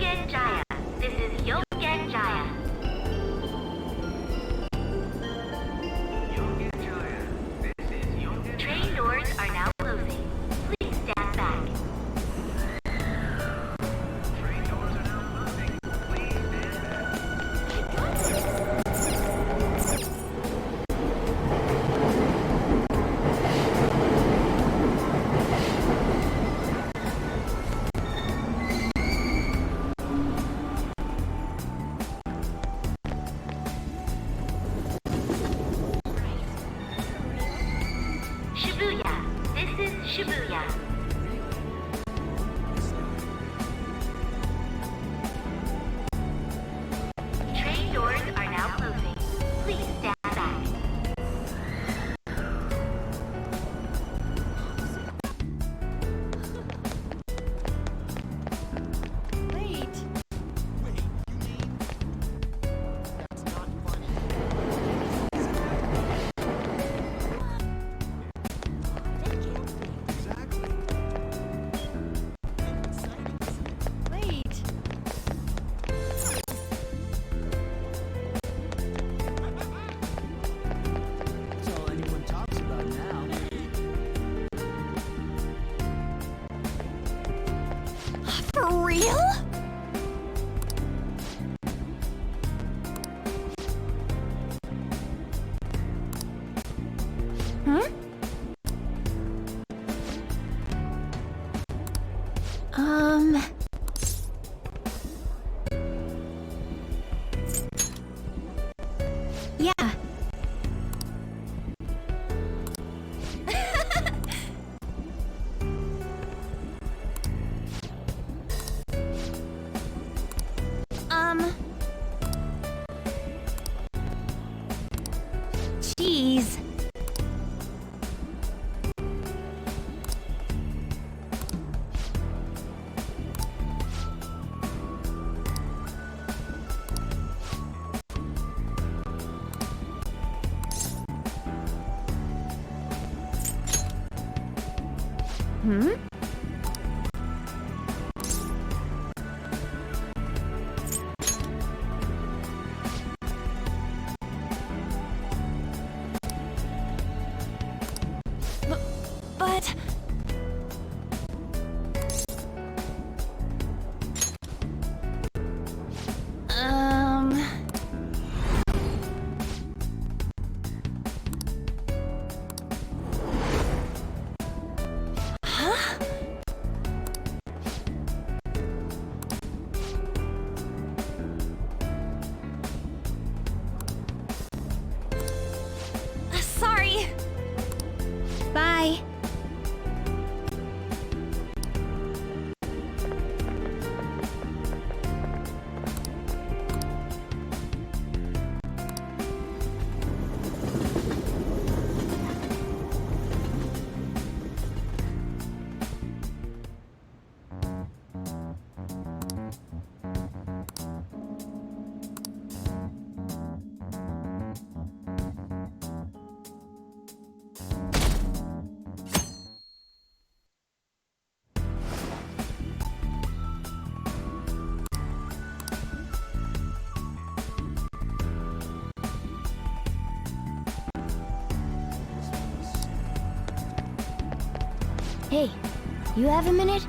Jaya. This is Yogen Jaya. Train doors are now closing. Please stand back. Train doors are now closing. Please stand Shibuya. This is Shibuya. Train doors are now closing. Please stand back. Wait. That's not funny. Exactly. Exciting, isn't it? Wait. That's all anyone talks about now. For real? Huh? Yeah. Jeez. Hmm? But... Huh? Sorry. Bye. Hey, you have a minute?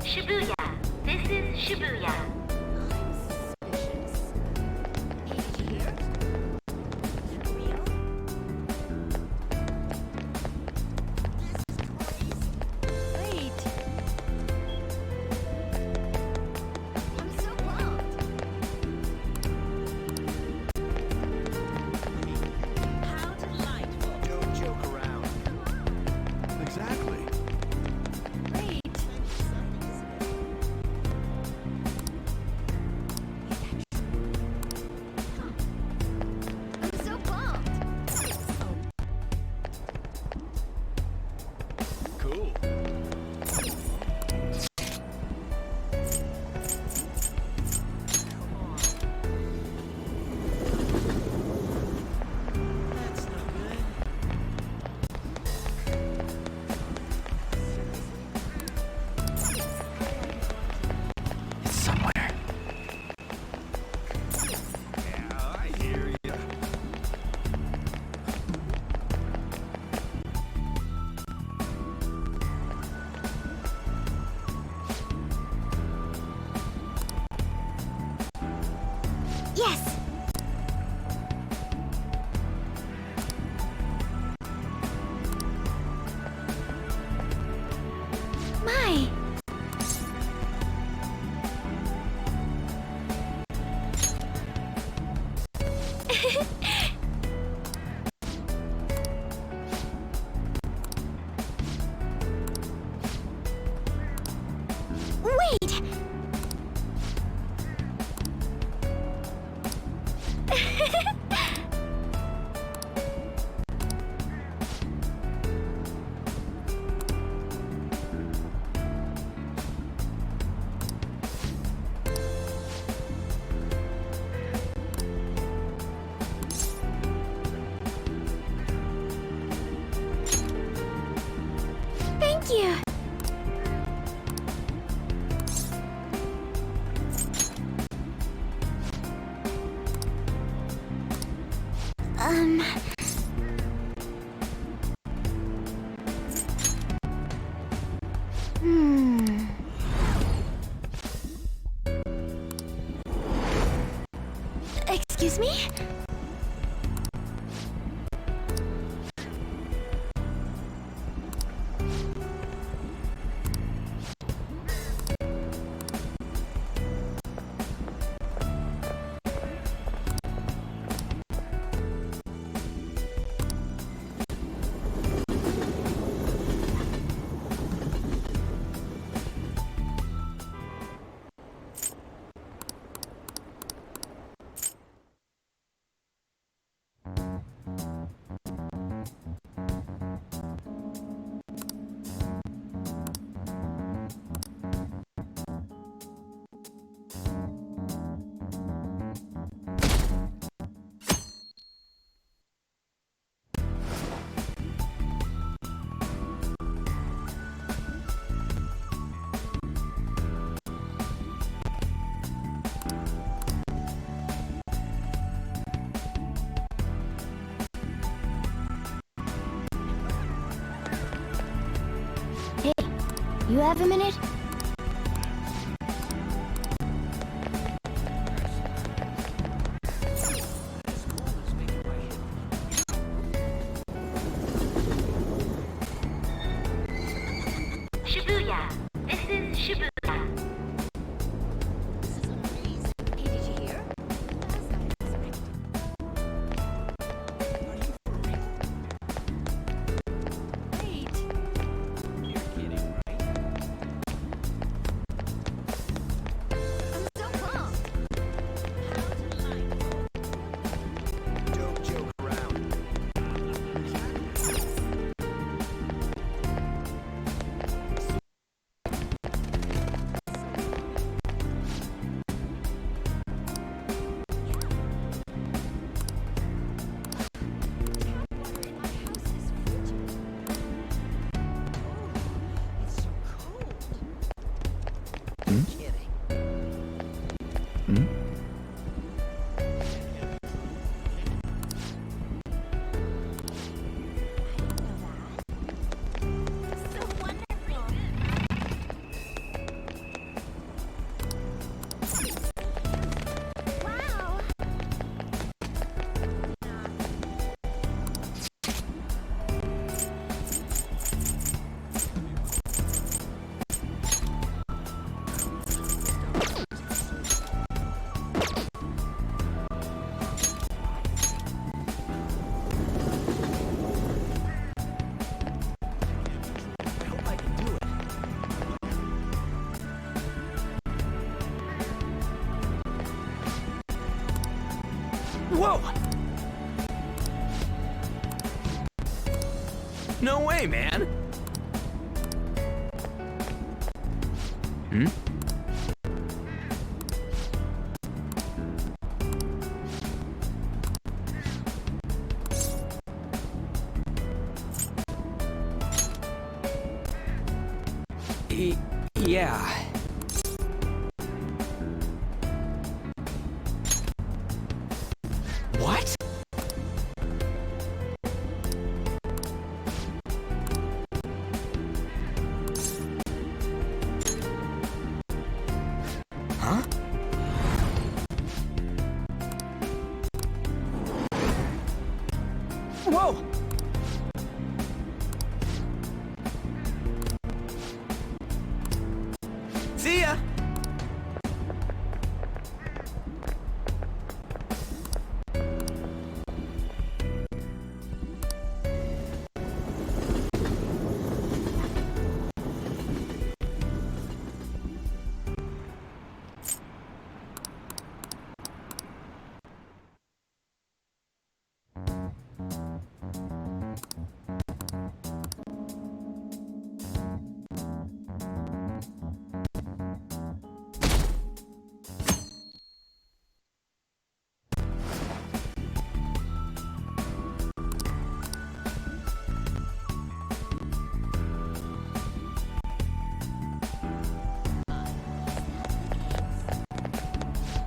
Shibuya. This is Shibuya. Yes! My! Wait! Thank you! Um... Hmm... Excuse me? Hey, you have a minute? Shibuya. This is Shibuya. Hey, did you hear? Wait. I'm so calm. Don't joke around. Wow! I hope I can do it. Whoa! No way, man! Hmm? Yeah. What? Huh?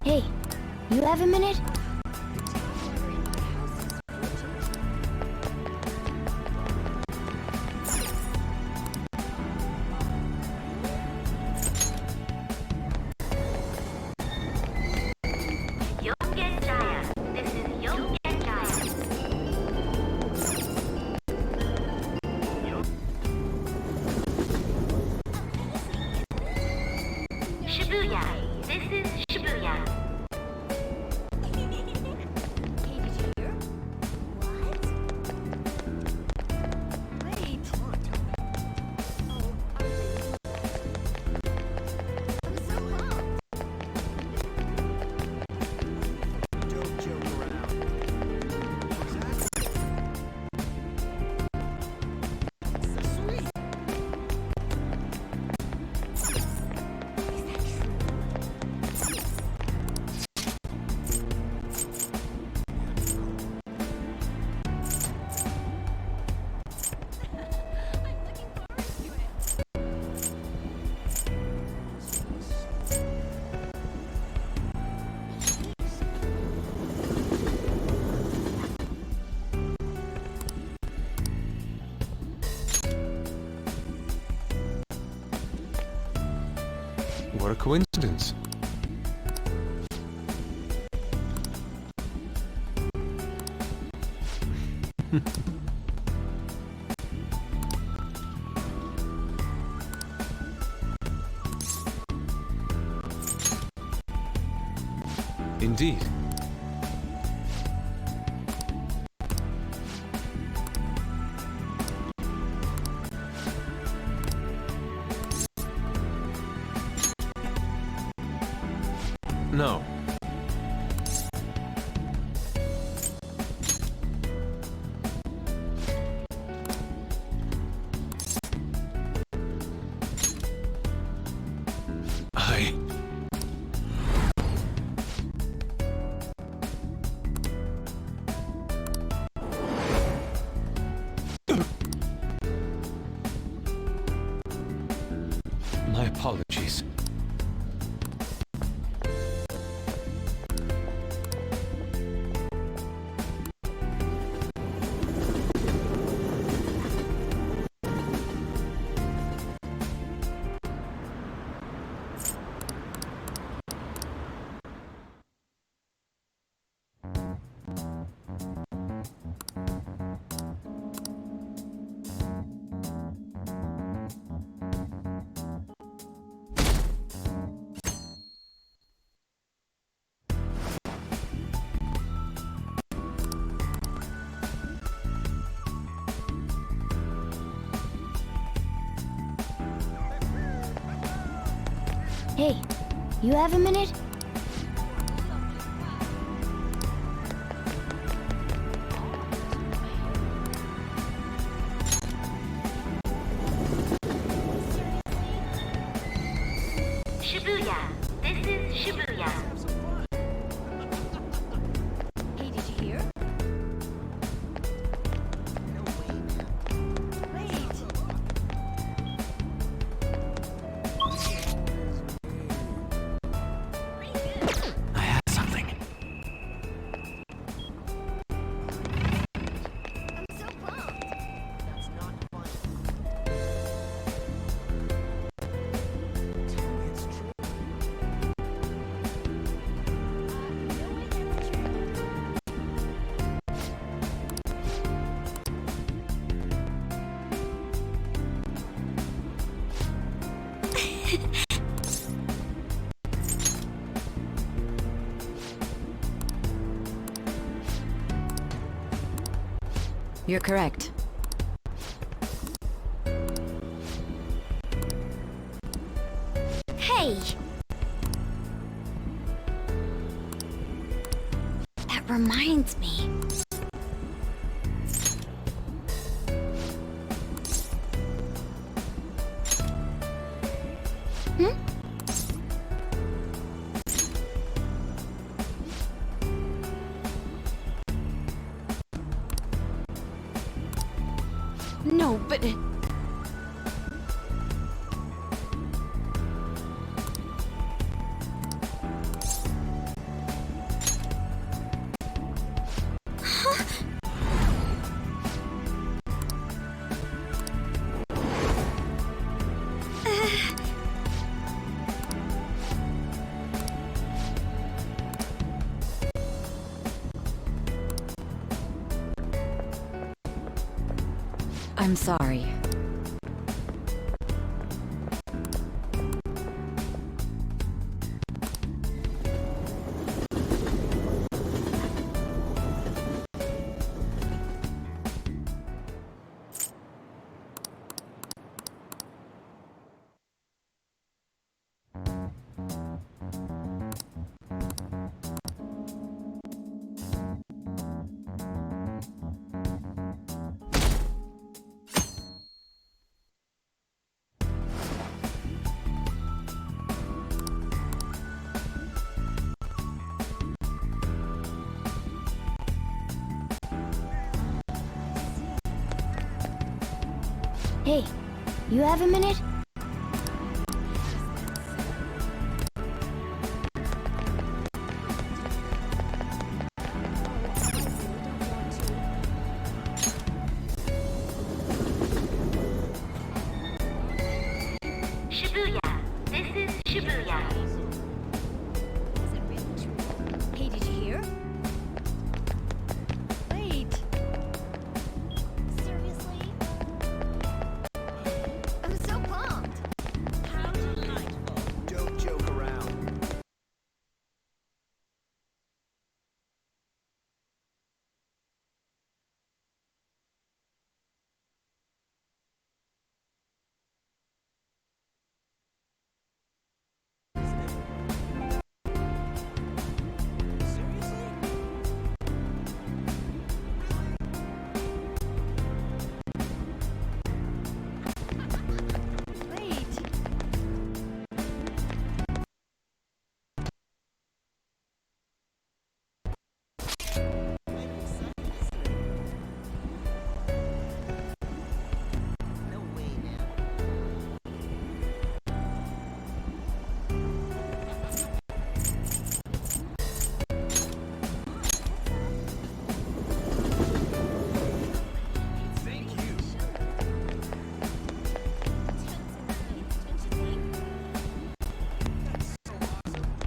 Hey, you have a minute? Yongen Jaya. This is Yongen Jaya. Shibuya. This is Shibuya. Hey, did you hear? What? Wait. Oh, I'm so pumped. Don't joke around. Sweet. What a coincidence. Indeed. No. I... My apologies. Hey, you have a minute? Shibuya. This is Shibuya. Hey, did you hear? Wait. I have something. I'm so pumped. That's not fun. It's true. No way that's true. You're correct. Hey! That reminds me. Hmm? No, but... I'm sorry. Hey, you have a minute? Shibuya. This is Shibuya. Is it really true? Hey, did you hear? Wait. Seriously? I'm so pumped. How delightful. Don't joke around. Seriously? Wait. No way now. Thank you. That's so awesome.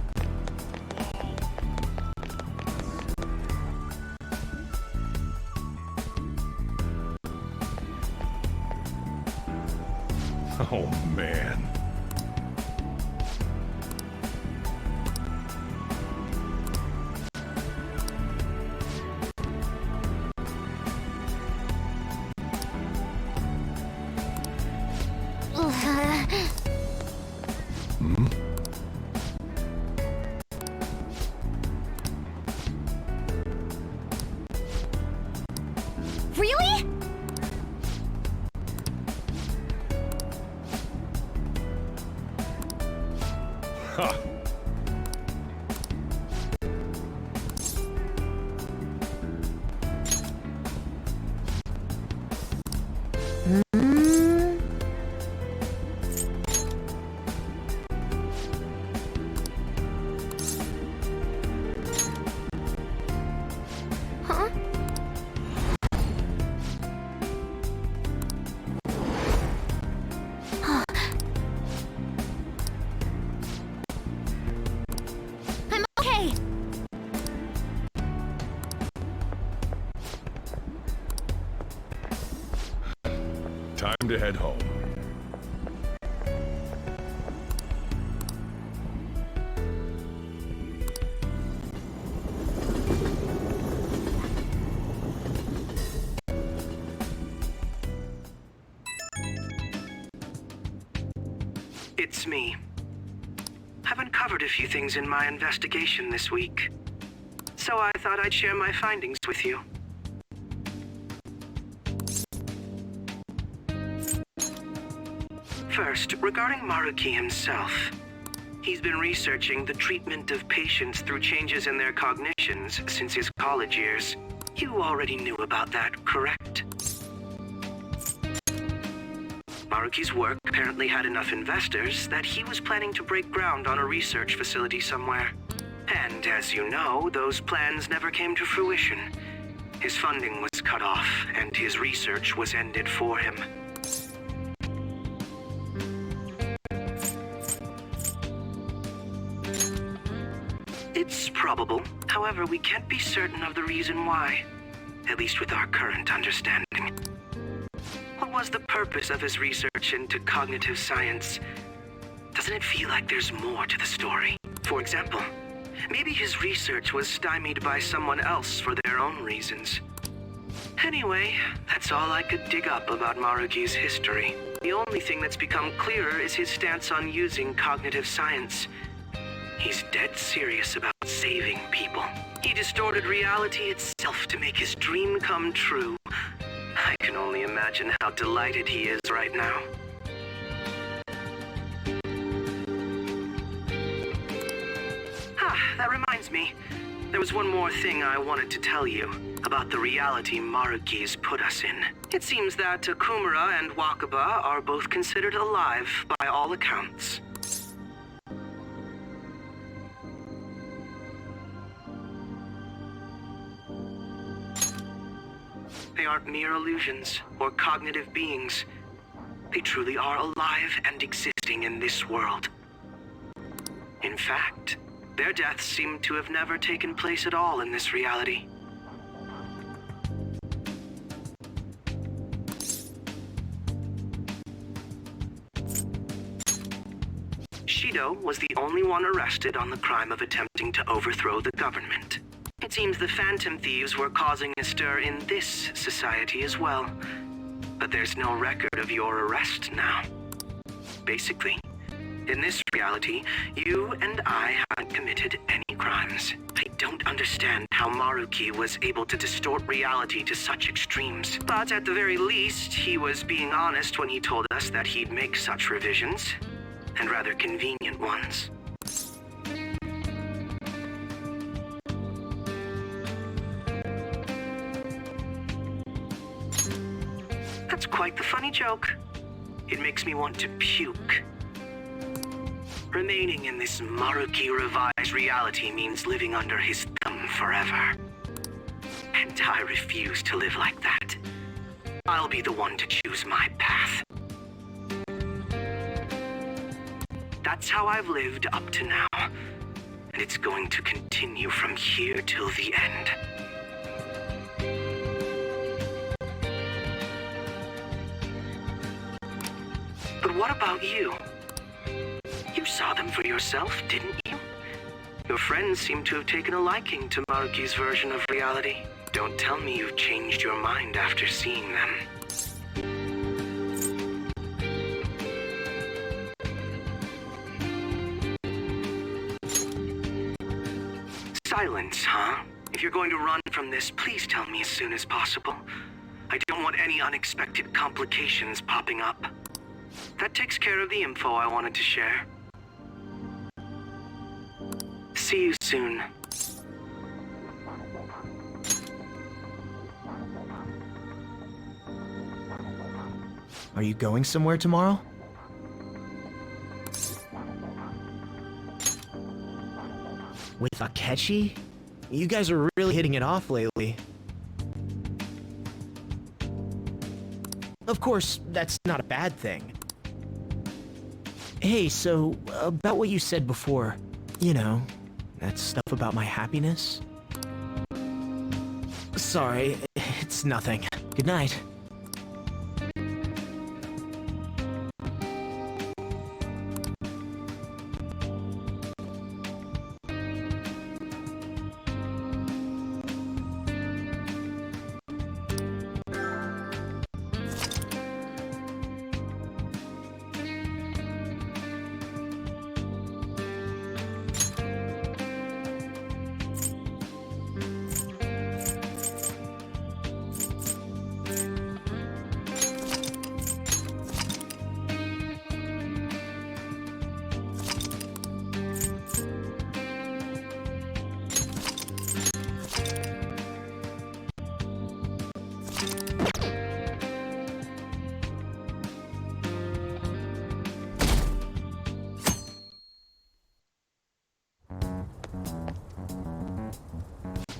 Oh, man. Hmm? Really? Ha! Hmm? Huh? I'm okay. Time to head home. It's me. I've uncovered a few things in my investigation this week, so I thought I'd share my findings with you. First, regarding Maruki himself. He's been researching the treatment of patients through changes in their cognitions since his college years. You already knew about that, correct? Maruki's work apparently had enough investors that he was planning to break ground on a research facility somewhere. And as you know, those plans never came to fruition. His funding was cut off, and his research was ended for him. It's probable. However, we can't be certain of the reason why. At least with our current understanding. What was the purpose of his research into cognitive science, doesn't it feel like there's more to the story? For example, maybe his research was stymied by someone else for their own reasons. Anyway, that's all I could dig up about Maruki's history. The only thing that's become clearer is his stance on using cognitive science. He's dead serious about saving people. He distorted reality itself to make his dream come true. I can only imagine how delighted he is right now. That reminds me. There was one more thing I wanted to tell you about the reality Maruki's put us in. It seems that Okumura and Wakaba are both considered alive by all accounts. They aren't mere illusions or cognitive beings. They truly are alive and existing in this world. In fact, their deaths seem to have never taken place at all in this reality. Shido was the only one arrested on the crime of attempting to overthrow the government. It seems the Phantom Thieves were causing a stir in this society as well. But there's no record of your arrest now. Basically, in this reality, you and I haven't committed any crimes. I don't understand how Maruki was able to distort reality to such extremes. But at the very least, he was being honest when he told us that he'd make such revisions, and rather convenient ones. That's quite the funny joke. It makes me want to puke. Remaining in this Maruki revised reality means living under his thumb forever. And I refuse to live like that. I'll be the one to choose my path. That's how I've lived up to now. And it's going to continue from here till the end. But what about you? You saw them for yourself, didn't you? Your friends seem to have taken a liking to Maruki's version of reality. Don't tell me you've changed your mind after seeing them. Silence, huh? If you're going to run from this, please tell me as soon as possible. I don't want any unexpected complications popping up. That takes care of the info I wanted to share. See you soon. Are you going somewhere tomorrow? With Akechi? You guys are really hitting it off lately. Of course, that's not a bad thing. Hey, so, about what you said before, you know, that stuff about my happiness? Sorry, it's nothing. Good night.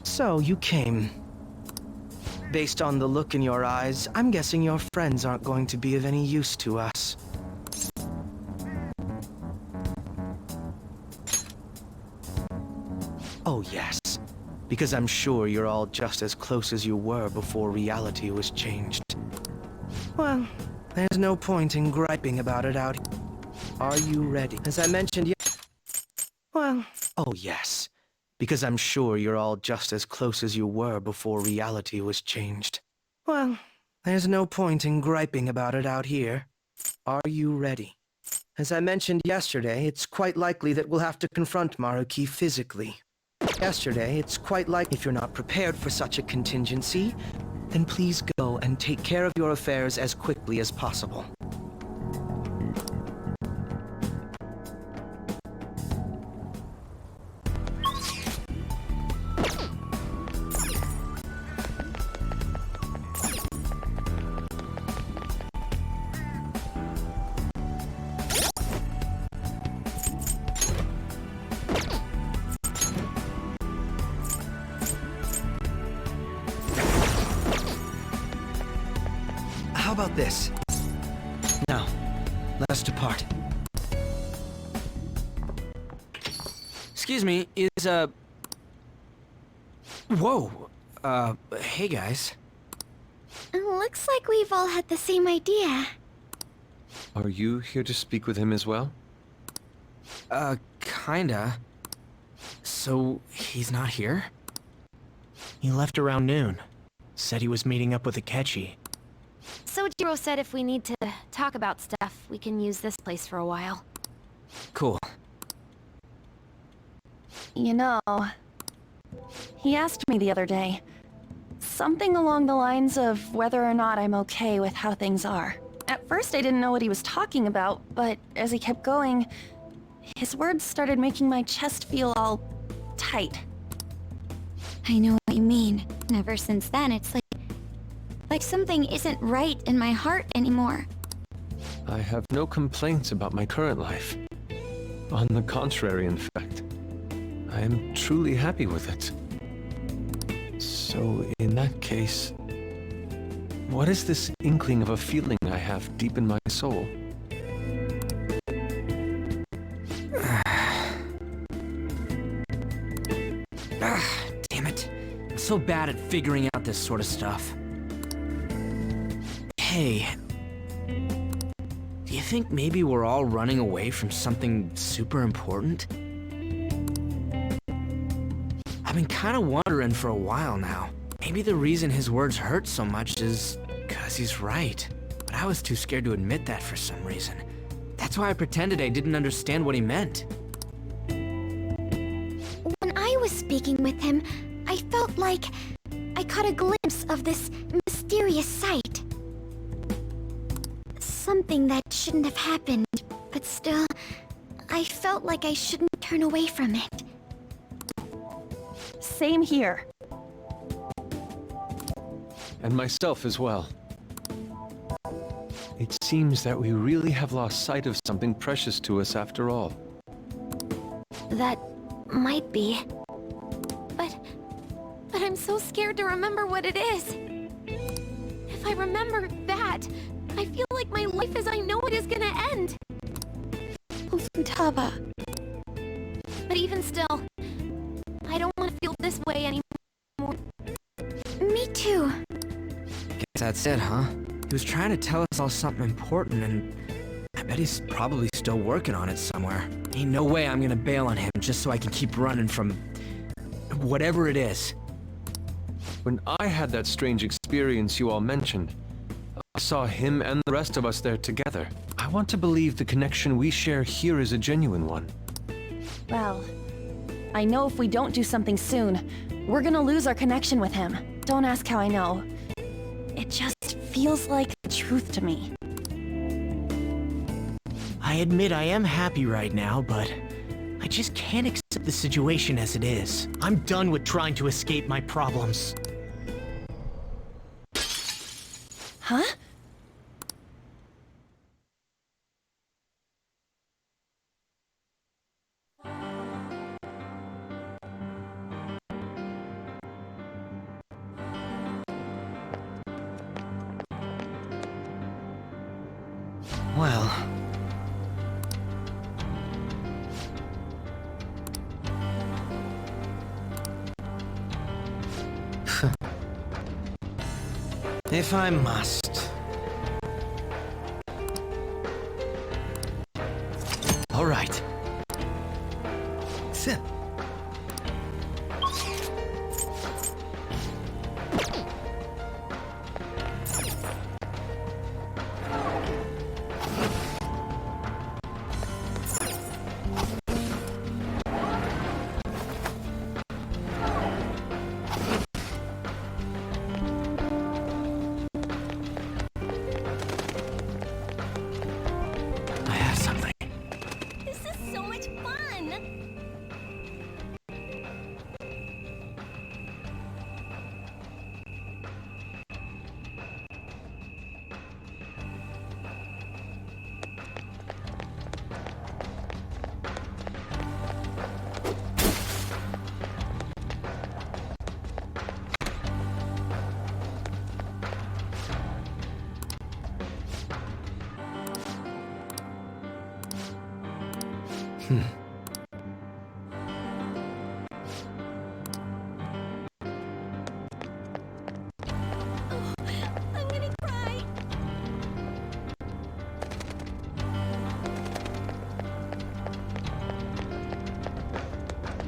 So, you came. Based on the look in your eyes, I'm guessing your friends aren't going to be of any use to us. Oh yes, because I'm sure you're all just as close as you were before reality was changed. Well, there's no point in griping about it out here. Are you ready? As I mentioned Well, oh yes. Because I'm sure you're all just as close as you were before reality was changed. Well, there's no point in griping about it out here. Are you ready? As I mentioned yesterday, it's quite likely that we'll have to confront Maruki physically. Yesterday, it's quite likely if you're not prepared for such a contingency, then please go and take care of your affairs as quickly as possible. How about this? Now, let us depart. Excuse me, Whoa! Hey guys. Looks like we've all had the same idea. Are you here to speak with him as well? Kinda. So, he's not here? He left around noon. Said he was meeting up with Akechi. Sojiro said if we need to talk about stuff, we can use this place for a while. Cool. You know, he asked me the other day, something along the lines of whether or not I'm okay with how things are. At first I didn't know what he was talking about, but as he kept going, his words started making my chest feel all tight. I know what you mean. And ever since then, it's like something isn't right in my heart anymore. I have no complaints about my current life. On the contrary, in fact. I am truly happy with it. So, in that case, what is this inkling of a feeling I have deep in my soul? Damn it. I'm so bad at figuring out this sort of stuff. Hey, do you think maybe we're all running away from something super important? I've been kind of wondering for a while now. Maybe the reason his words hurt so much is because he's right. But I was too scared to admit that for some reason. That's why I pretended I didn't understand what he meant. When I was speaking with him, I felt like I caught a glimpse of this mysterious sight. Something that shouldn't have happened, but still, I felt like I shouldn't turn away from it. Same here. And myself as well. It seems that we really have lost sight of something precious to us after all. That might be. But I'm so scared to remember what it is. If I remember that, I feel like my life as I know it is gonna end. Futaba. But even still, I don't want to feel this way anymore. Me too. Guess that's it, huh? He was trying to tell us all something important, and I bet he's probably still working on it somewhere. Ain't no way I'm gonna bail on him just so I can keep running from whatever it is. When I had that strange experience you all mentioned, I saw him and the rest of us there together. I want to believe the connection we share here is a genuine one. Well, I know if we don't do something soon, we're gonna lose our connection with him. Don't ask how I know. It just feels like the truth to me. I admit I am happy right now, but I just can't accept the situation as it is. I'm done with trying to escape my problems. Huh? Well... if I must... I'm gonna cry.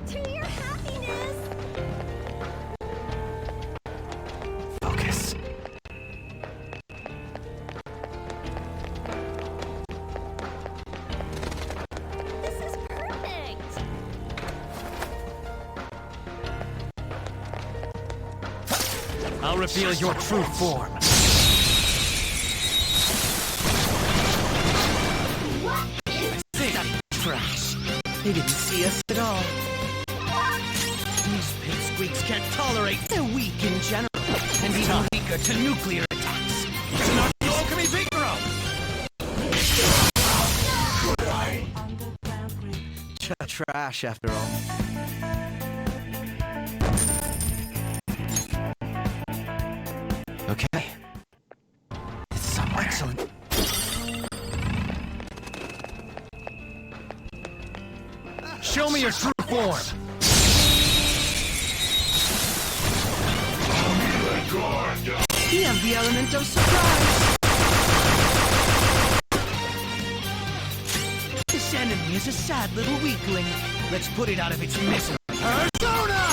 To your happiness. Focus. This is perfect. I'll reveal your true form. Trash. They didn't see us at all. These pipsqueaks can't tolerate. They're weak in general, and even weaker to nuclear attacks. It's not alchemy Vigoro! Trash, after all. Okay. It's somewhere. Excellent. Show me your true form! We have the element of surprise. This enemy is a sad little weakling. Let's put it out of its misery. Persona!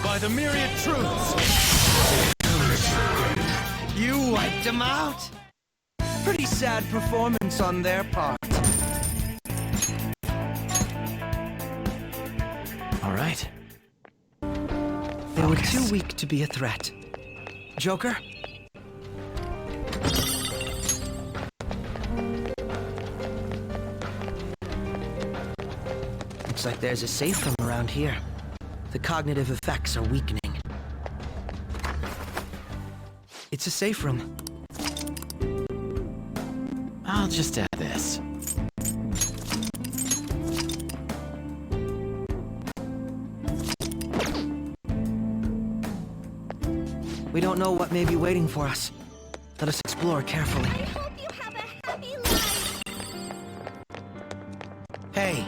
By the myriad truths! You wiped them out! Pretty sad performance on their part. All right. They were too weak to be a threat. Joker? Looks like there's a safe room around here. The cognitive effects are weakening. It's a safe room. I'll just add this. We don't know what may be waiting for us. Let us explore carefully. I hope you have a happy life. Hey!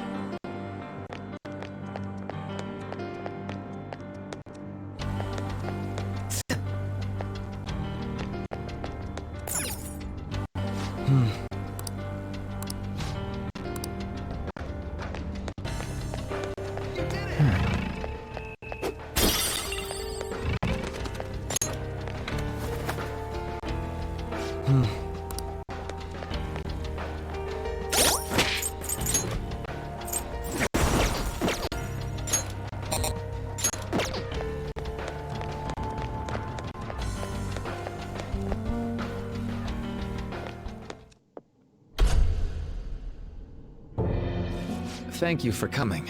Thank you for coming.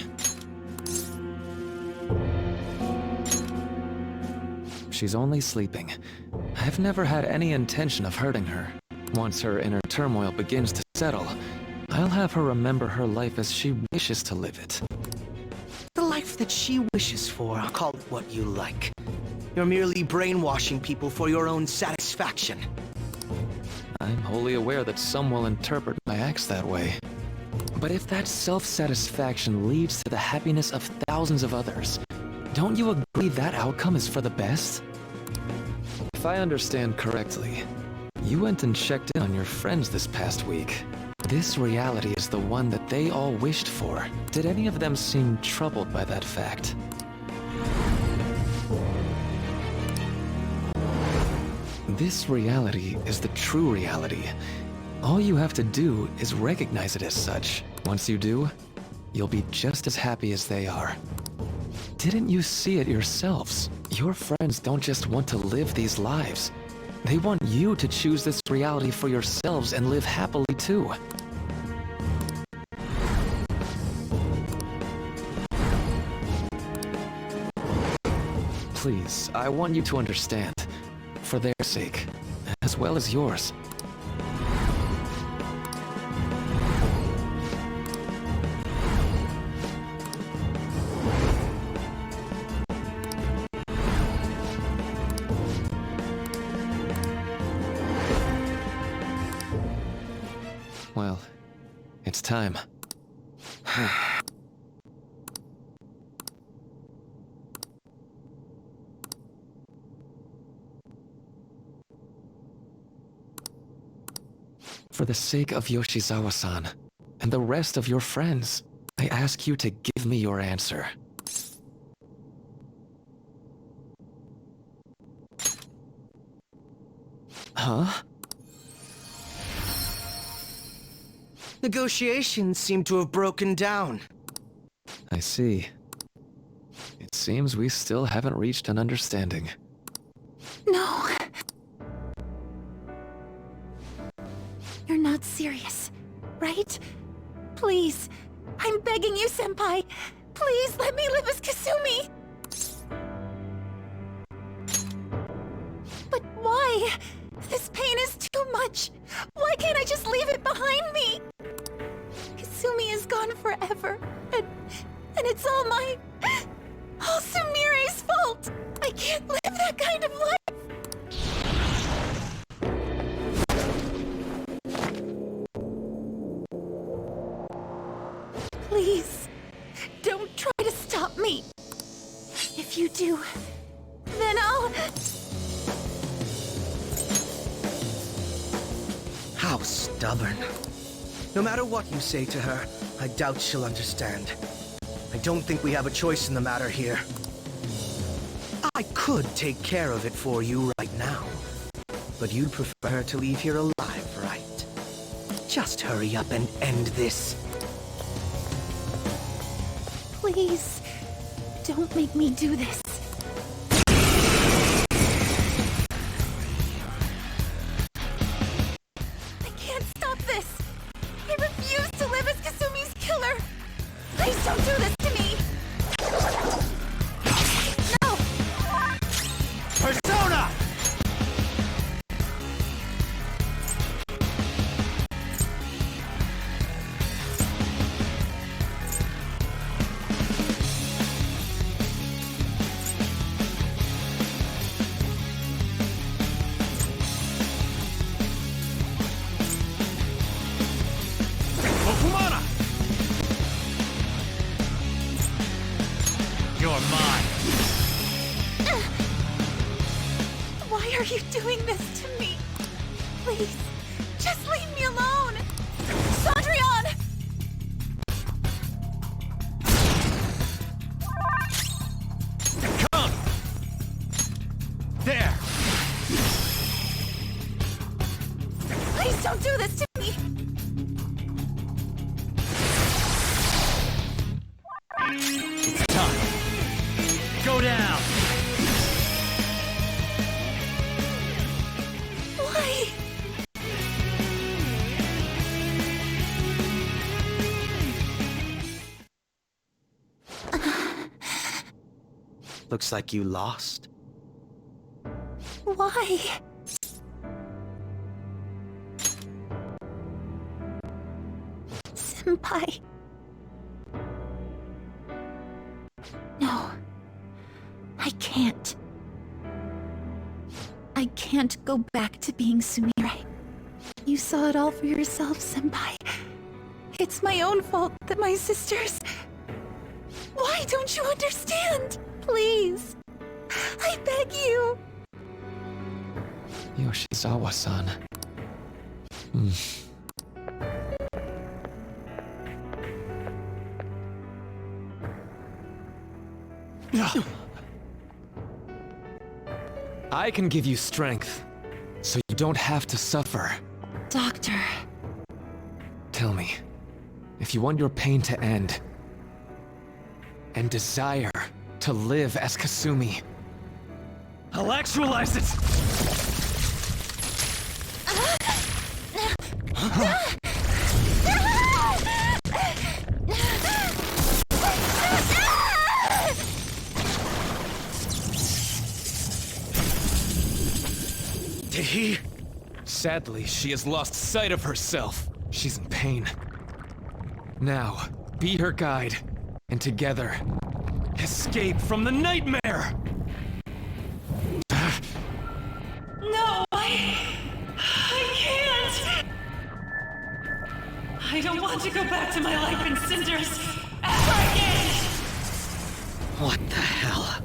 She's only sleeping. I've never had any intention of hurting her. Once her inner turmoil begins to settle, I'll have her remember her life as she wishes to live it. The life that she wishes for, call it what you like. You're merely brainwashing people for your own satisfaction. I'm wholly aware that some will interpret my acts that way. But if that self-satisfaction leads to the happiness of thousands of others, don't you agree that outcome is for the best? If I understand correctly, you went and checked in on your friends this past week. This reality is the one that they all wished for. Did any of them seem troubled by that fact? This reality is the true reality. All you have to do is recognize it as such. Once you do, you'll be just as happy as they are. Didn't you see it yourselves? Your friends don't just want to live these lives. They want you to choose this reality for yourselves and live happily too. Please, I want you to understand. For their sake, as well as yours. Well, it's time. For the sake of Yoshizawa-san, and the rest of your friends, I ask you to give me your answer. Huh? Negotiations seem to have broken down. I see. It seems we still haven't reached an understanding. No. You're not serious, right? Please. I'm begging you, Senpai. Please let me live as Kasumi. But why? This pain is too much. Why can't I just leave it behind me? Kasumi is gone forever, and it's all Sumire's fault. I can't live that kind of life. Please, don't try to stop me. If you do, then I'll... How stubborn. No matter what you say to her, I doubt she'll understand. I don't think we have a choice in the matter here. I could take care of it for you right now. But you'd prefer her to leave here alive, right? Just hurry up and end this. Please, don't make me do this. I can't stop this. I refuse to live as Kasumi's killer. Please don't do this to me. No! Persona! Okumana! You're mine. Why are you doing this to me? Please, just leave me alone. Cendrillon! Come! There! Please don't do this to me. It's time. Go down! Why? Looks like you lost. Why? Senpai. No. I can't. I can't go back to being Sumire. You saw it all for yourself, Senpai. It's my own fault that my sisters... Why don't you understand? Please. I beg you. Yoshizawa-san. I can give you strength, so you don't have to suffer. Doctor. Tell me, if you want your pain to end, and desire to live as Kasumi, I'll actualize it! Did he? Sadly, she has lost sight of herself. She's in pain. Now, be her guide, and together, escape from the nightmare! No, I can't. I don't want to go back to my life in cinders ever again! What the hell?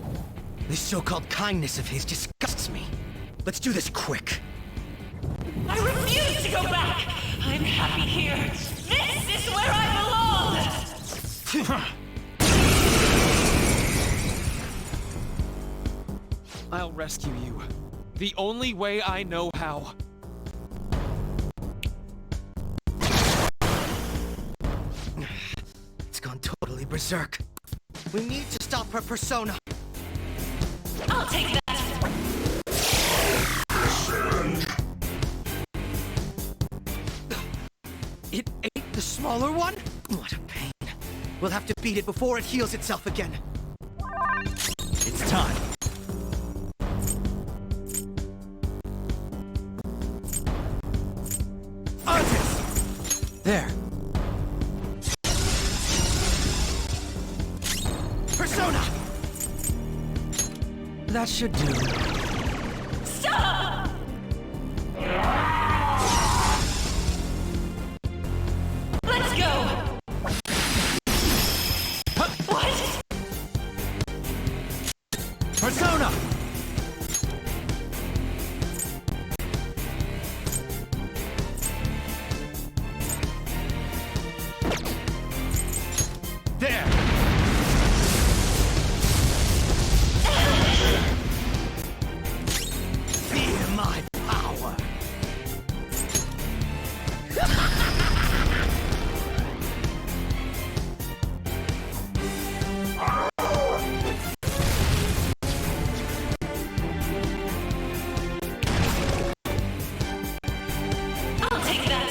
This so-called kindness of his disgusts me. Let's do this quick. I refuse to go back! I'm happy here! This is where I belong! I'll rescue you. The only way I know how. It's gone totally berserk. We need to stop her persona. I'll take that! It ate the smaller one? What a pain. We'll have to beat it before it heals itself again. It's time. Artist! There. Persona! That should do. Stop! Let's go! What? Persona! There! Feel my power! I'll take that!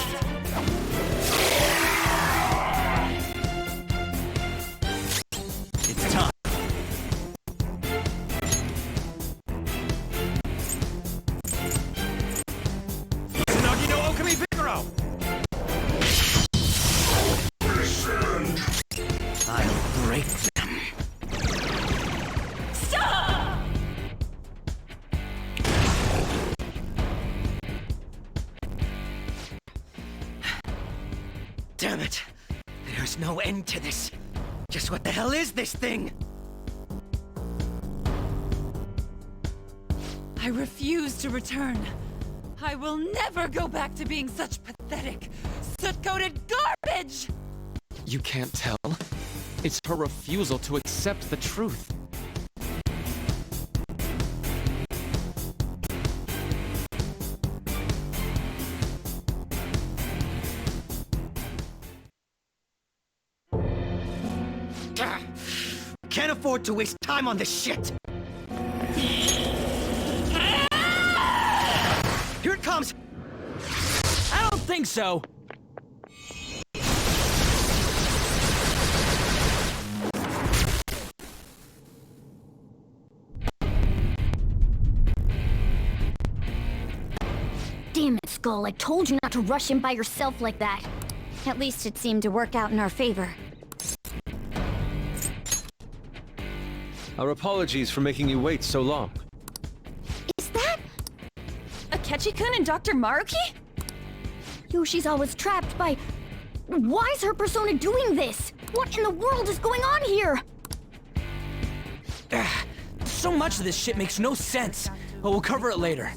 It's time. Tsunagi no Okami Picaro! I'll break them. Stop! Damn it! There's no end to this. Just what the hell is this thing? I refuse to return. I will never go back to being such pathetic, soot-coated garbage! You can't tell? It's her refusal to accept the truth. Can't afford to waste time on this shit! Here it comes! I don't think so. Damn it, Skull. I told you not to rush in by yourself like that. At least it seemed to work out in our favor. Our apologies for making you wait so long. Is that... Akechi-kun and Dr. Maruki? Yoshi's always trapped by... Why is her persona doing this? What in the world is going on here? So much of this shit makes no sense, but we'll cover it later.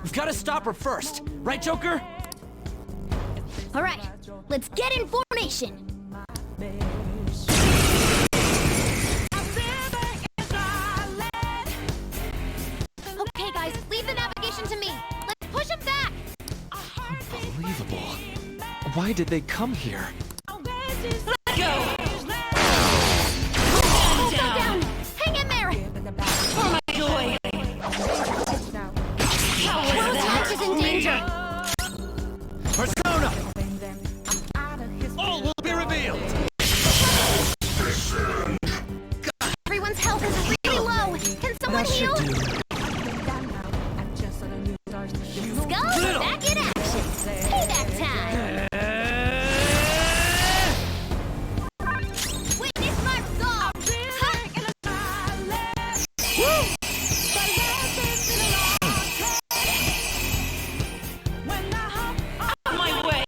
We've got to stop her first, right, Joker? Alright, let's get in formation! Okay guys, leave the navigation to me! Let's push him back! Unbelievable. Why did they come here? Let go! Go down! Hang in there! For my joy! How was World's that? Touch is in danger! Persona! All will be revealed! Everyone's health is really low! Can someone That should heal? do. Skull, back in action! Payback time! Witness my resolve! Out of my way!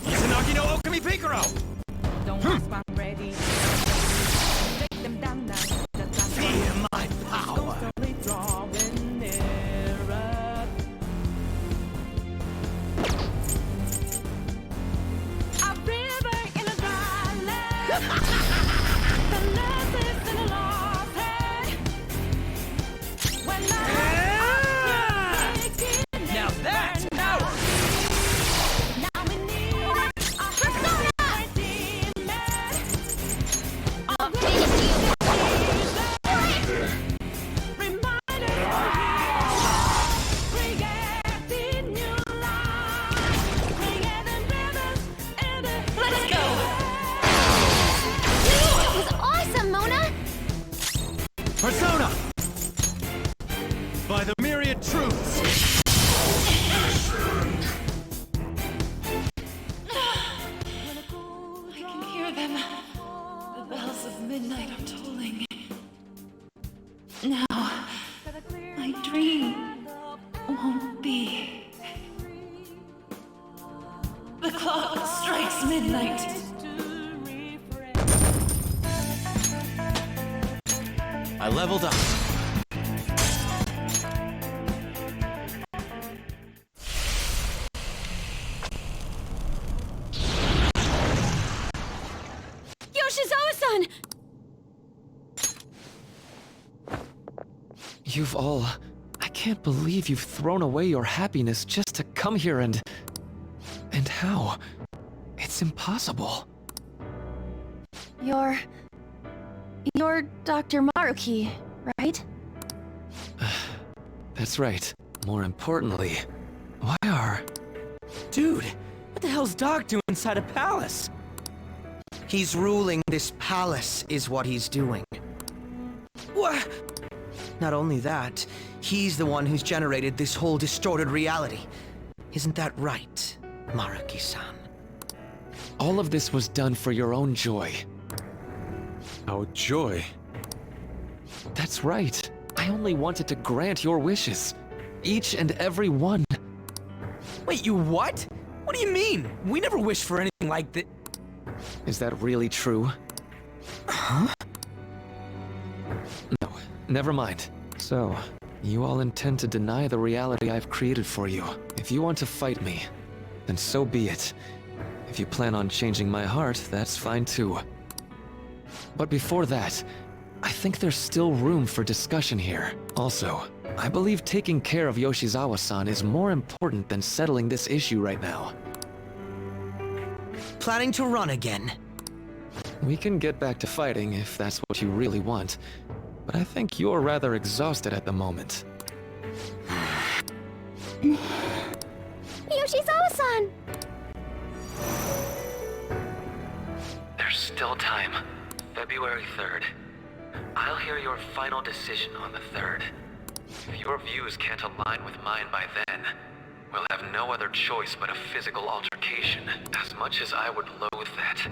Izanagi no Okami Pikaro! Feel my power! Now that's power! Let's go! That was awesome, Mona! Persona! By the myriad truths! I can hear them. The bells of midnight are tolling. Now, my dream won't be. The clock strikes midnight. I leveled up. Yoshizawa-san! You've all... I can't believe you've thrown away your happiness just to come here and... And how? It's impossible. You're Dr. Maruki, right? That's right. More importantly, why are... Dude, what the hell's Doc doing inside a palace? He's ruling this palace, is what he's doing. What? Not only that, he's the one who's generated this whole distorted reality. Isn't that right, Maruki-san? All of this was done for your own joy. Our joy. That's right. I only wanted to grant your wishes. Each and every one. Wait, you what? What do you mean? We never wished for anything like that. Is that really true? Huh? No, never mind. So, you all intend to deny the reality I've created for you. If you want to fight me, then so be it. If you plan on changing my heart, that's fine too. But before that, I think there's still room for discussion here. Also, I believe taking care of Yoshizawa-san is more important than settling this issue right now. Planning to run again? We can get back to fighting if that's what you really want, but I think you're rather exhausted at the moment. Yoshizawa-san! There's still time. February 3rd. I'll hear your final decision on the 3rd. If your views can't align with mine by then, we'll have no other choice but a physical altercation. As much as I would loathe that,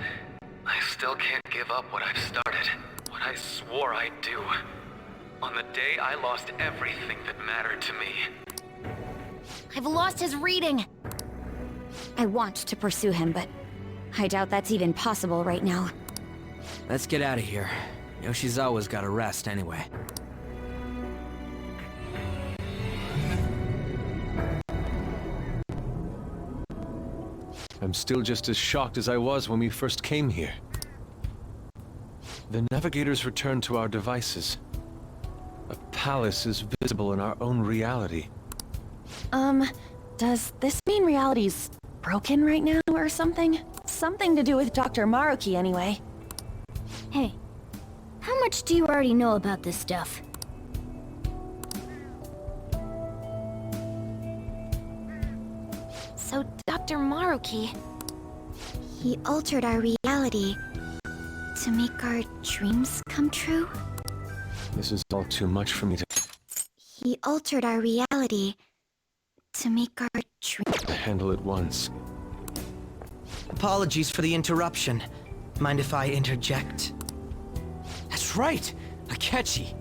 I still can't give up what I've started, what I swore I'd do. On the day I lost everything that mattered to me. I've lost his reading! I want to pursue him, but I doubt that's even possible right now. Let's get out of here. Yoshizawa's gotta rest anyway. I'm still just as shocked as I was when we first came here. The navigators returned to our devices. A palace is visible in our own reality. Does this mean reality's broken right now or something? Something to do with Dr. Maruki anyway. Hey, how much do you already know about this stuff? So, Dr. Maruki... He altered our reality to make our dreams come true? This is all too much for me to He altered our reality to make our dreams... handle at once. Apologies for the interruption. Mind if I interject? That's right! Akechi!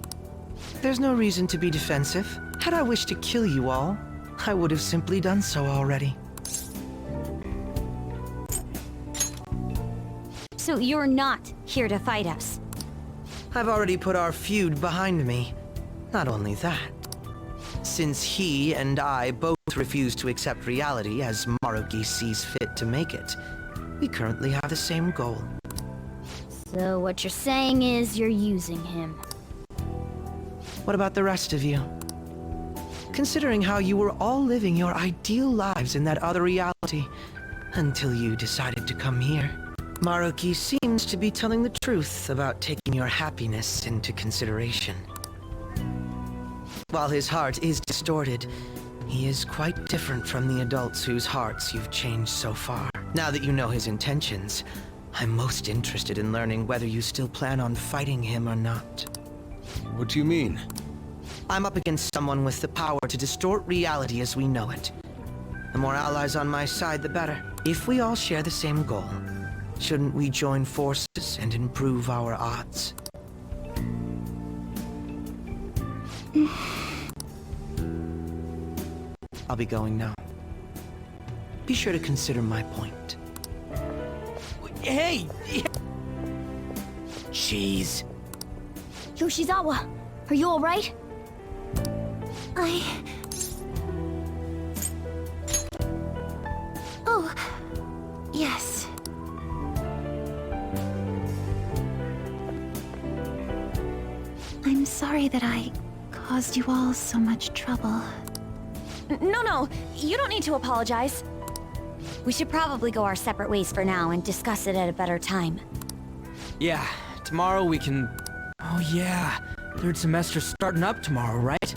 There's no reason to be defensive. Had I wished to kill you all, I would have simply done so already. So you're not here to fight us? I've already put our feud behind me. Not only that, since he and I both refuse to accept reality as Maruki sees fit to make it, we currently have the same goal. So what you're saying is you're using him. What about the rest of you? Considering how you were all living your ideal lives in that other reality, until you decided to come here. Maruki seems to be telling the truth about taking your happiness into consideration. While his heart is distorted, he is quite different from the adults whose hearts you've changed so far. Now that you know his intentions, I'm most interested in learning whether you still plan on fighting him or not. What do you mean? I'm up against someone with the power to distort reality as we know it. The more allies on my side, the better. If we all share the same goal, shouldn't we join forces and improve our odds? I'll be going now. Be sure to consider my point. Hey! Jeez. Yoshizawa, are you alright? Oh, yes. I'm sorry that I caused you all so much trouble. No, you don't need to apologize. We should probably go our separate ways for now and discuss it at a better time. Yeah, tomorrow we can... Oh yeah, third semester's starting up tomorrow, right?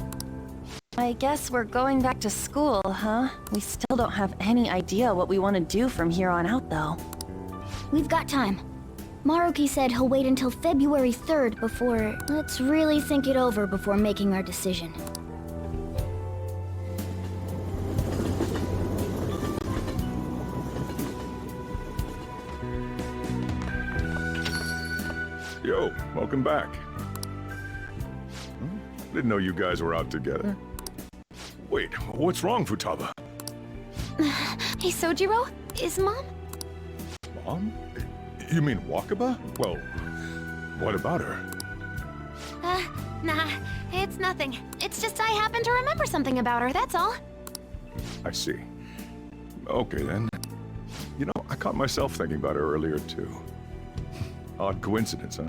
I guess we're going back to school, huh? We still don't have any idea what we want to do from here on out, though. We've got time. Maruki said he'll wait until February 3rd before... Let's really think it over before making our decision. Yo, welcome back. Didn't know you guys were out together. Wait, what's wrong, Futaba? Hey, Sojiro? Is Mom? Mom? You mean Wakaba? Well, what about her? Nah, it's nothing. It's just I happen to remember something about her, that's all. I see. Okay, then. You know, I caught myself thinking about her earlier, too. Odd coincidence,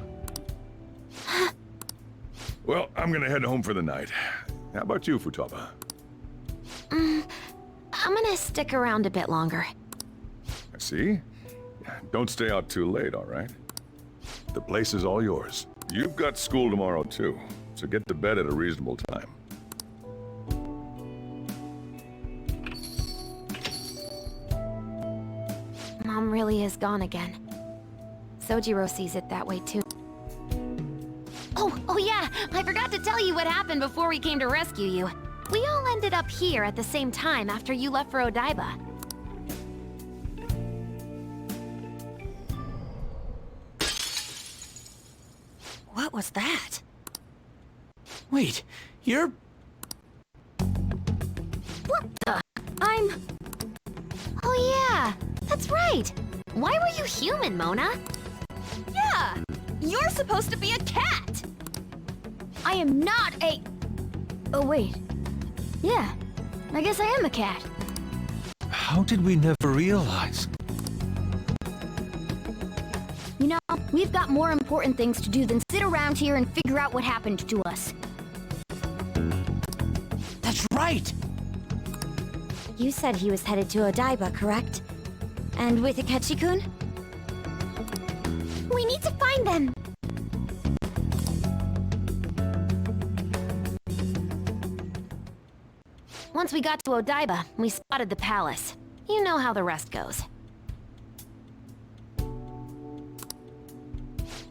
huh? Well, I'm gonna head home for the night. How about you, Futaba? I'm gonna stick around a bit longer. I see. Don't stay out too late, all right? The place is all yours. You've got school tomorrow, too, so get to bed at a reasonable time. Mom really is gone again. Sojiro sees it that way, too. Oh yeah! I forgot to tell you what happened before we came to rescue you. We all ended up here at the same time after you left for Odaiba. What was that? Wait, you're... What the? Oh yeah! That's right! Why were you human, Mona? Yeah! You're supposed to be a cat! I am not a... Oh wait. Yeah, I guess I am a cat. How did we never realize? You know, we've got more important things to do than sit around here and figure out what happened to us. That's right! You said he was headed to Odaiba, correct? And with Akechi-kun? We need to find them! Once we got to Odaiba, we spotted the palace. You know how the rest goes.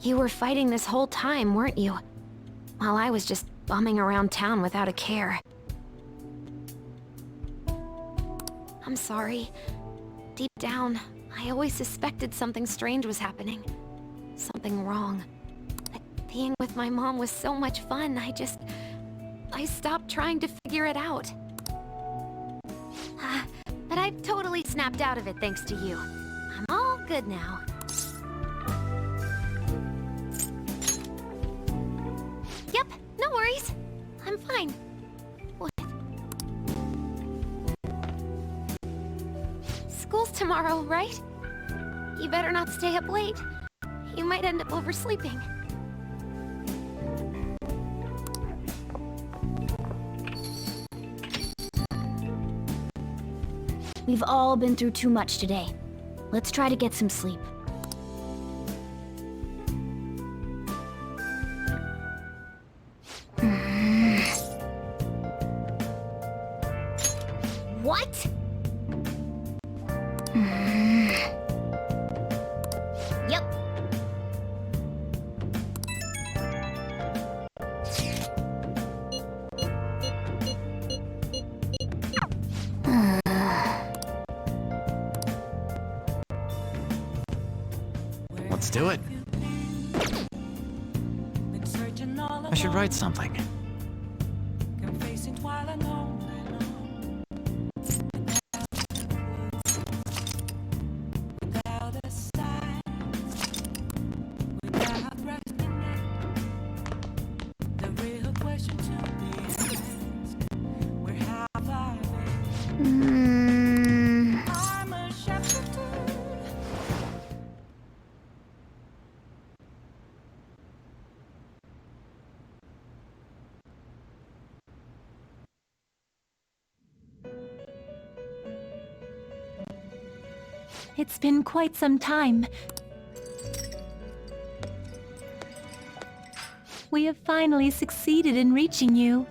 You were fighting this whole time, weren't you? While I was just bumming around town without a care. I'm sorry. Deep down, I always suspected something strange was happening. Something wrong. But being with my mom was so much fun, I stopped trying to figure it out. But I've totally snapped out of it thanks to you. I'm all good now. Yep, no worries. I'm fine. What? School's tomorrow, right? You better not stay up late. You might end up oversleeping. We've all been through too much today. Let's try to get some sleep. What? Yep. Let's do it. I should write something. It's been quite some time. We have finally succeeded in reaching you.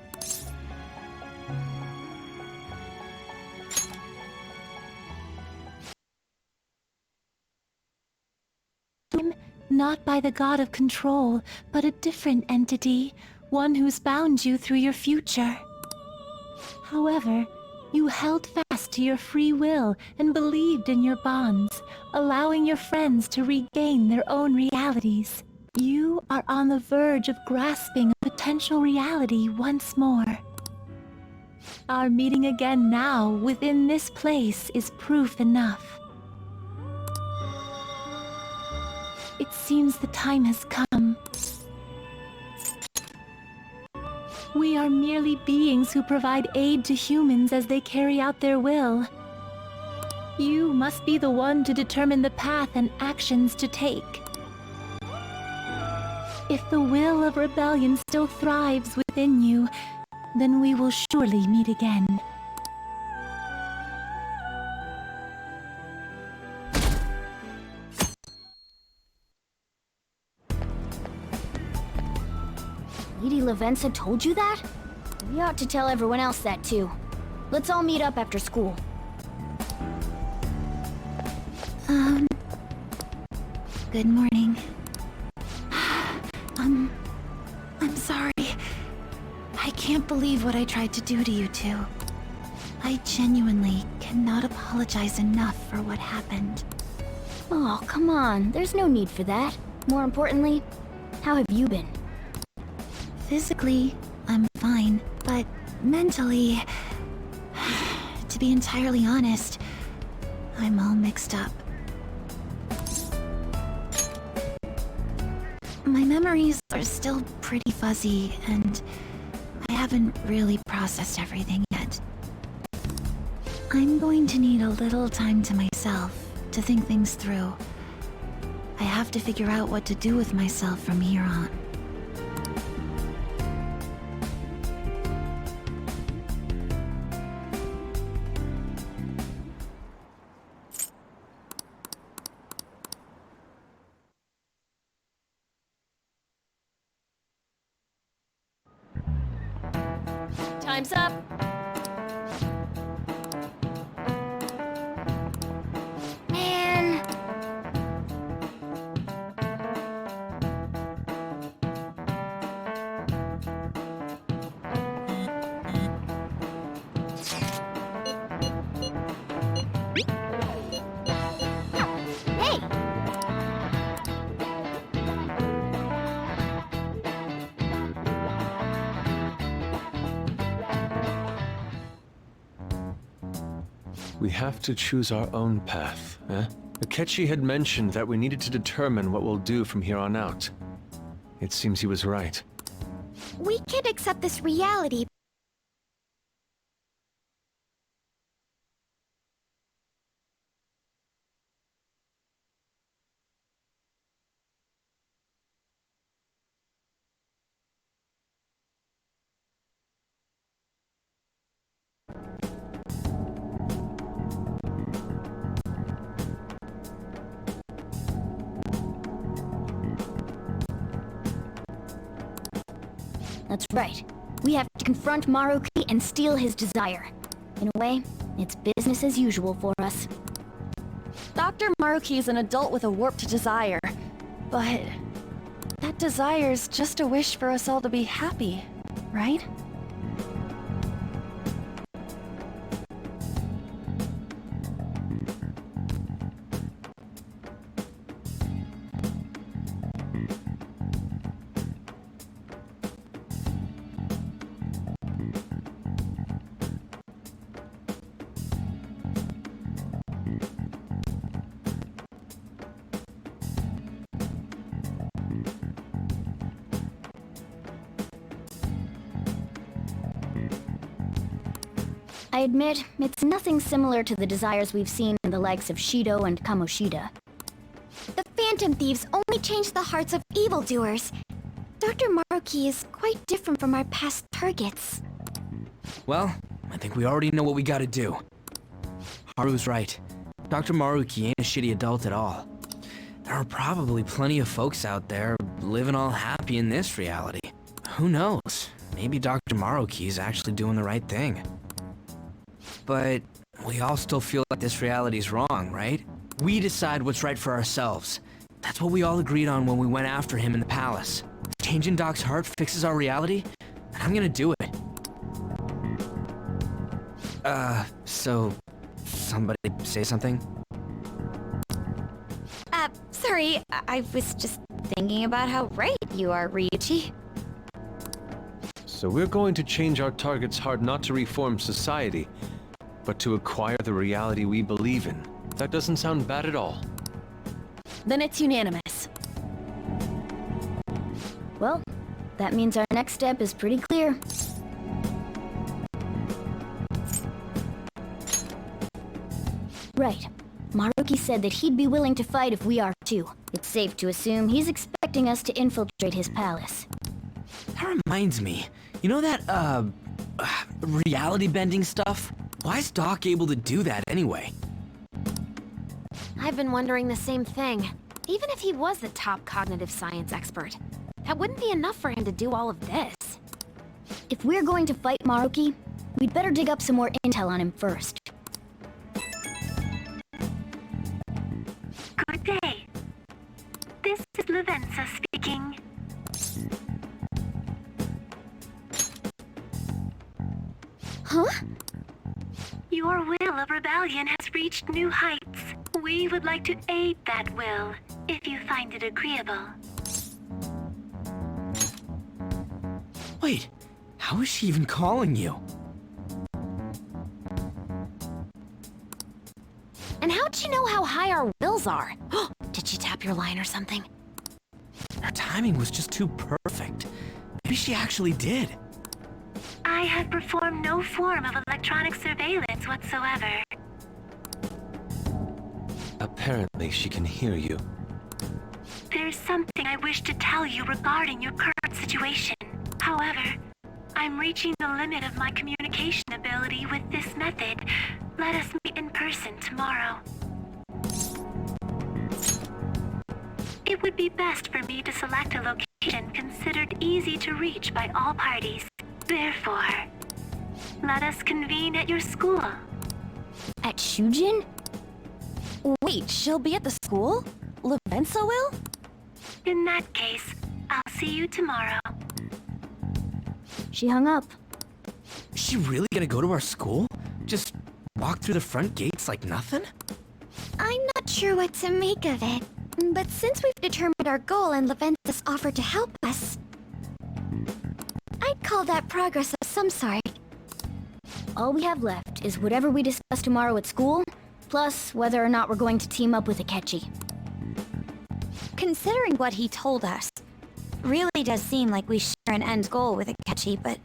Not by the god of control, but a different entity, one who's bound you through your future. However, you held fast to your free will and believed in your bonds, allowing your friends to regain their own realities. You are on the verge of grasping a potential reality once more. Our meeting again now within this place is proof enough. It seems the time has come. We are merely beings who provide aid to humans as they carry out their will. You must be the one to determine the path and actions to take. If the will of rebellion still thrives within you, then we will surely meet again. Lady Lavenza told you that? We ought to tell everyone else that too. Let's all meet up after school. Good morning. I'm sorry. I can't believe what I tried to do to you two. I genuinely cannot apologize enough for what happened. Oh, come on. There's no need for that. More importantly, how have you been? Physically, I'm fine, but mentally, to be entirely honest, I'm all mixed up. My memories are still pretty fuzzy, and I haven't really processed everything yet. I'm going to need a little time to myself to think things through. I have to figure out what to do with myself from here on. Time's up. Man. Hey! We have to choose our own path, eh? Akechi had mentioned that we needed to determine what we'll do from here on out. It seems he was right. We can't accept this reality. That's right. We have to confront Maruki and steal his desire. In a way, it's business as usual for us. Dr. Maruki is an adult with a warped desire, but that desire's just a wish for us all to be happy, right? I admit, it's nothing similar to the desires we've seen in the likes of Shido and Kamoshida. The Phantom Thieves only change the hearts of evildoers. Dr. Maruki is quite different from our past targets. Well, I think we already know what we gotta do. Haru's right. Dr. Maruki ain't a shitty adult at all. There are probably plenty of folks out there living all happy in this reality. Who knows? Maybe Dr. Maruki is actually doing the right thing. But we all still feel like this reality's wrong, right? We decide what's right for ourselves. That's what we all agreed on when we went after him in the palace. If changing Doc's heart fixes our reality, then I'm gonna do it. So somebody say something? Sorry, I was just thinking about how right you are, Ryuichi. So we're going to change our target's heart not to reform society, but to acquire the reality we believe in. That doesn't sound bad at all. Then it's unanimous. Well, that means our next step is pretty clear. Right. Maruki said that he'd be willing to fight if we are too. It's safe to assume he's expecting us to infiltrate his palace. That reminds me. You know that, reality bending stuff? Why is Doc able to do that anyway? I've been wondering the same thing. Even if he was the top cognitive science expert, that wouldn't be enough for him to do all of this. If we're going to fight Maruki, we'd better dig up some more intel on him first. Good day. This is Lavenza speaking. Huh? Your will of rebellion has reached new heights. We would like to aid that will, if you find it agreeable. Wait, how is she even calling you? And how'd you know how high our wills are? Did she tap your line or something? Her timing was just too perfect. Maybe she actually did. I have performed no form of electronic surveillance whatsoever. Apparently she can hear you. There's something I wish to tell you regarding your current situation. However, I'm reaching the limit of my communication ability with this method. Let us meet in person tomorrow. It would be best for me to select a location considered easy to reach by all parties. Therefore, let us convene at your school. At Shujin? Wait, she'll be at the school? Lavenza will? In that case, I'll see you tomorrow. She hung up. Is she really gonna go to our school? Just walk through the front gates like nothing? I'm not sure what to make of it. But since we've determined our goal and Lavenza's offered to help us, I'd call that progress of some sort. All we have left is whatever we discuss tomorrow at school, plus whether or not we're going to team up with Akechi. Considering what he told us, really does seem like we share an end goal with Akechi, but...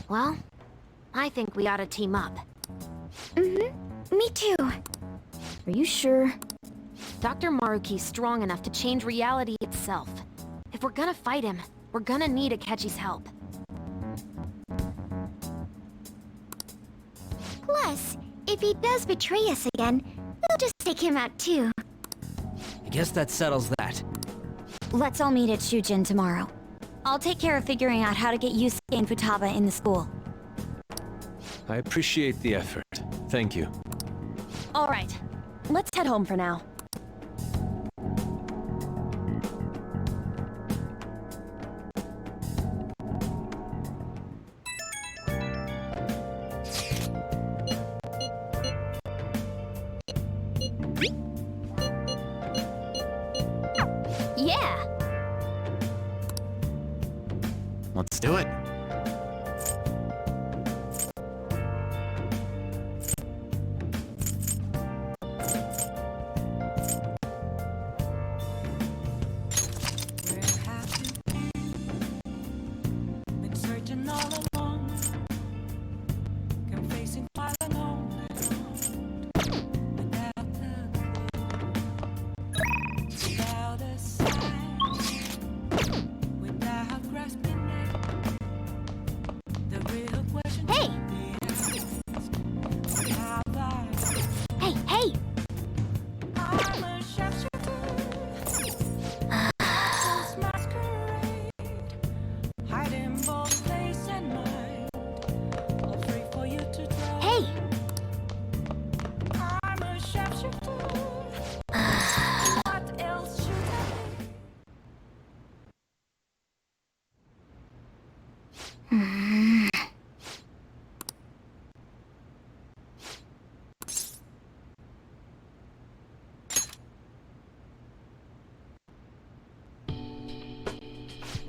Well, I think we ought to team up. Me too. Are you sure? Dr. Maruki's strong enough to change reality itself. If we're gonna fight him, we're gonna need Akechi's help. Plus, if he does betray us again, we'll just take him out too. I guess that settles that. Let's all meet at Shujin tomorrow. I'll take care of figuring out how to get Yusuke and Futaba in the school. I appreciate the effort. Thank you. All right, let's head home for now. Yeah! Let's do it.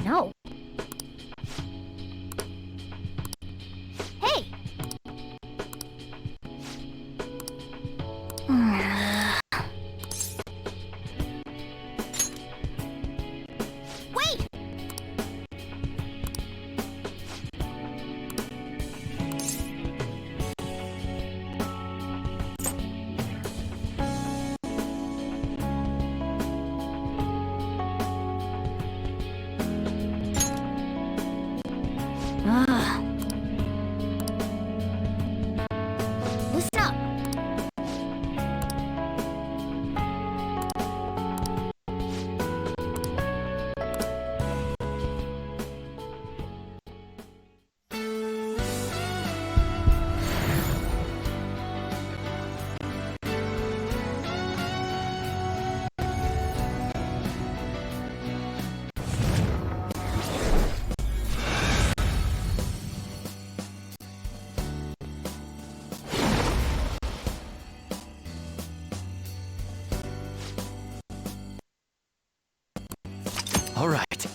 No. Hey! Wait! Listen up! All right.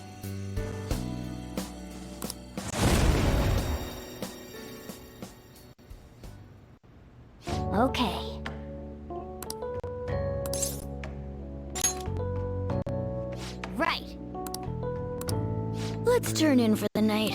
Okay. Right. Let's turn in for the night.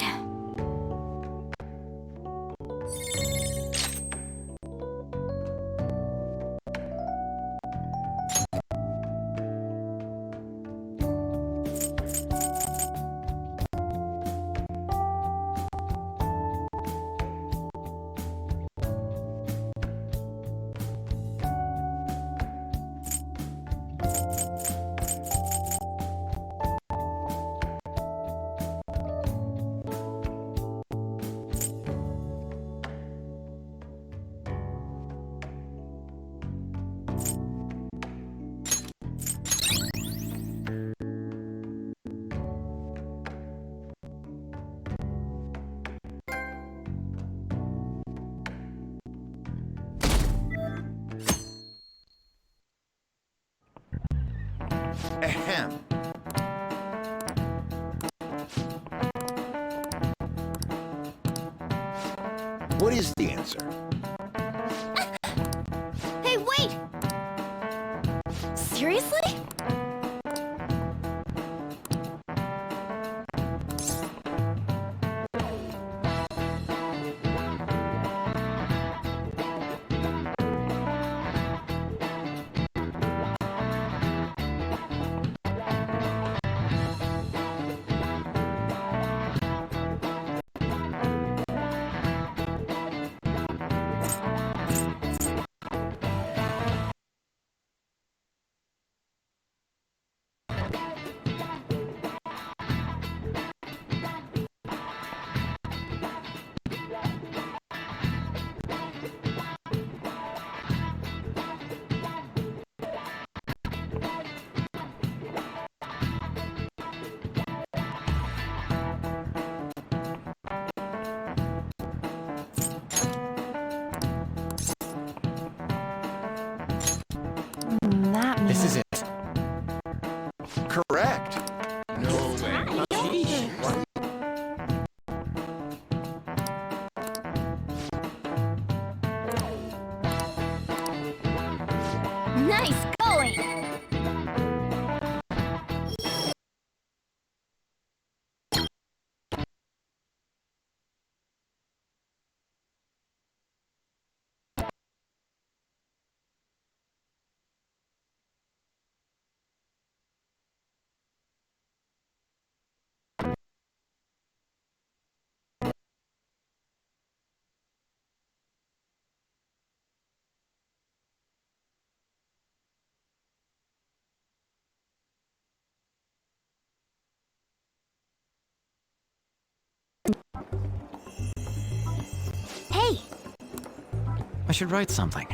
Ahem. What is the answer? Hey, wait! Seriously? That means... This is it. Correct. No way. Nice going! Hey! I should write something.